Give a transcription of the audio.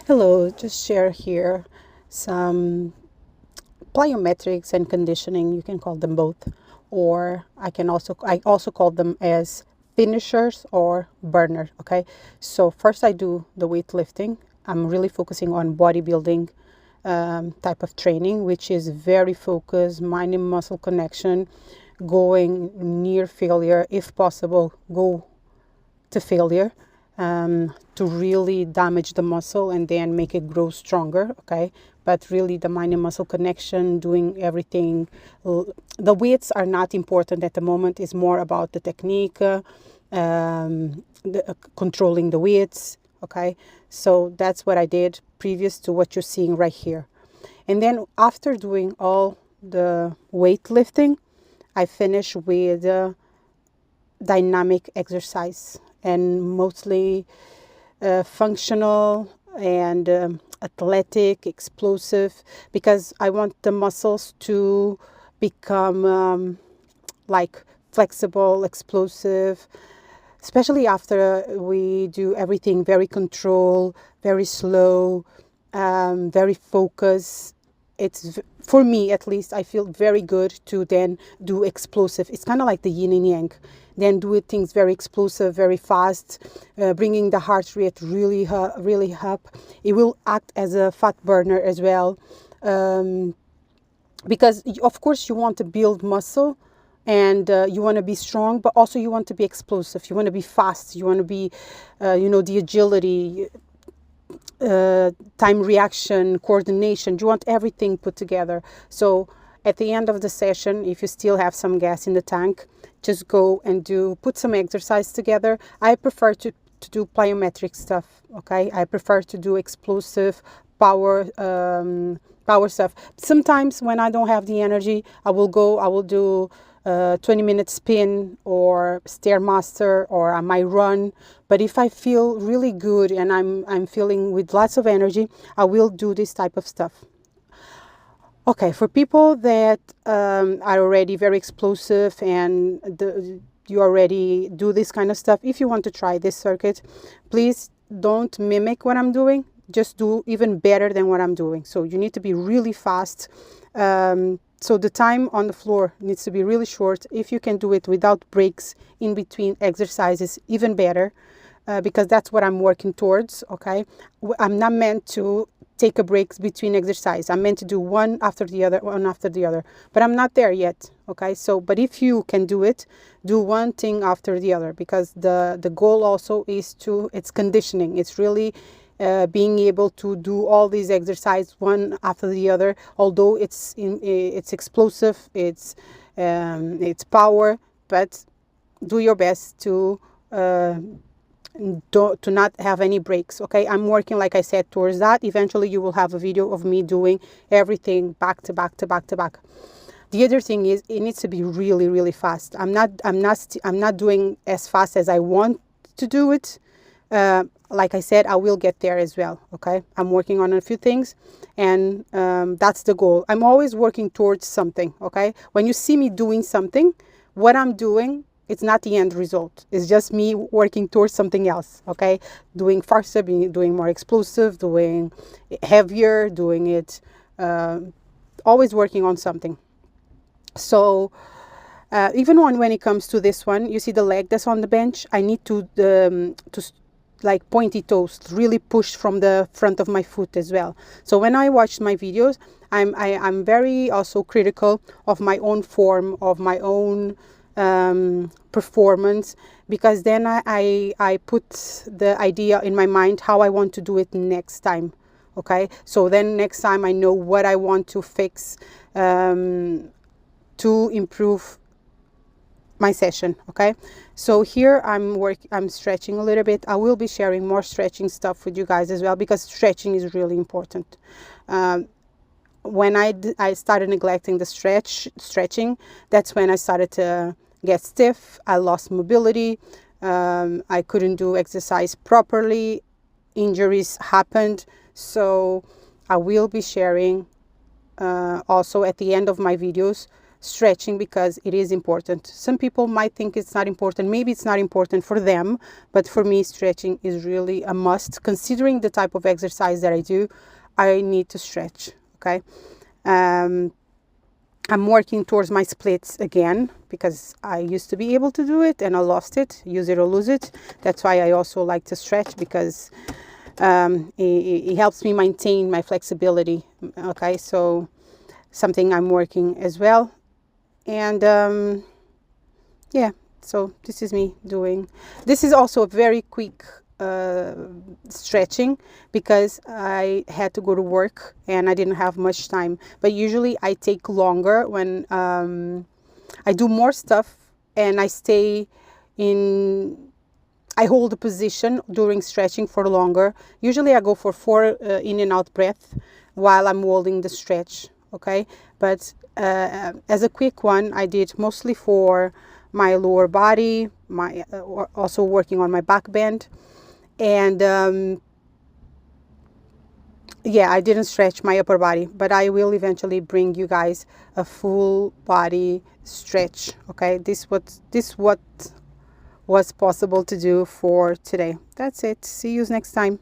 Hello, just share here some plyometrics and conditioning. You can call them both, or I also call them as finishers or burners. Okay, so first I do the weightlifting. I'm really focusing on bodybuilding type of training, which is very focused, mind and muscle connection, going near failure if possible. Go to failure to really damage the muscle and then make it grow stronger. Okay, but really the mind and muscle connection, doing everything. The weights are not important at the moment. It's more about the technique, controlling the weights. Okay, so that's what I did previous to what you're seeing right here. And then after doing all the weightlifting, I finish with dynamic exercise, and mostly functional and athletic, explosive, because I want the muscles to become like flexible, explosive, especially after we do everything very controlled, very slow, very focused. It's, for me at least, I feel very good to then do explosive. It's kind of like the yin and yang. Then do things very explosive, very fast, bringing the heart rate really up. It will act as a fat burner as well, because of course you want to build muscle, and you want to be strong, but also you want to be explosive. You want to be fast. You want to be, the agility, time reaction, coordination. You want everything put together. So at the end of the session, if you still have some gas in the tank, just go and put some exercise together. I prefer to do plyometric stuff. Okay, I prefer to do explosive power stuff. Sometimes when I don't have the energy, I will do 20-minute spin or stairmaster, or I might run. But if I feel really good and I'm feeling with lots of energy, I will do this type of stuff. Okay, for people that are already very explosive and you already do this kind of stuff, if you want to try this circuit, please don't mimic what I'm doing. Just do even better than what I'm doing. So you need to be really fast. So the time on the floor needs to be really short. If you can do it without breaks in between exercises, even better, because that's what I'm working towards. Okay, I'm not meant to take a break between exercise. I'm meant to do one after the other, but I'm not there yet. Okay, so but if you can do it, do one thing after the other, because the goal also is it's conditioning. It's really being able to do all these exercises one after the other. Although it's explosive, it's power, but do your best to not have any breaks. Okay, I'm working, like I said, towards that. Eventually you will have a video of me doing everything back to back to back to back. The other thing is, it needs to be really fast. I'm not doing as fast as I want to do it. Like I said, I will get there as well. Okay, I'm working on a few things, and that's the goal. I'm always working towards something. Okay, when you see me doing something, what I'm doing, it's not the end result. It's just me working towards something else. Okay, doing faster, doing more explosive, doing heavier, doing it, always working on something. So even when it comes to this one, you see the leg that's on the bench. I need to like pointy toes, really push from the front of my foot as well. So when I watch my videos, I'm very also critical of my own form, of my own performance, because then I put the idea in my mind how I want to do it next time. Okay, so then next time I know what I want to fix to improve my session. Okay, so here I'm stretching a little bit. I will be sharing more stretching stuff with you guys as well, because stretching is really important. When I started neglecting the stretching, that's when I started to get stiff. I lost mobility. I couldn't do exercise properly. Injuries happened. So I will be sharing also at the end of my videos stretching because it is important. Some people might think it's not important. Maybe it's not important for them, but for me, stretching is really a must. Considering the type of exercise that I do, I need to stretch, okay? I'm working towards my splits again because I used to be able to do it and I lost it, use it or lose it. That's why I also like to stretch, because it helps me maintain my flexibility. Okay, so something I'm working as well. And yeah, so this is me doing. This is also a very quick stretching because I had to go to work and I didn't have much time. But usually I take longer when I do more stuff and I stay in. I hold a position during stretching for longer. Usually I go for 4 in and out breath while I'm holding the stretch. Okay, but as a quick one, I did mostly for my lower body, my also working on my back bend. And yeah, I didn't stretch my upper body, but I will eventually bring you guys a full body stretch. Okay, this what was possible to do for today. That's it. See you next time.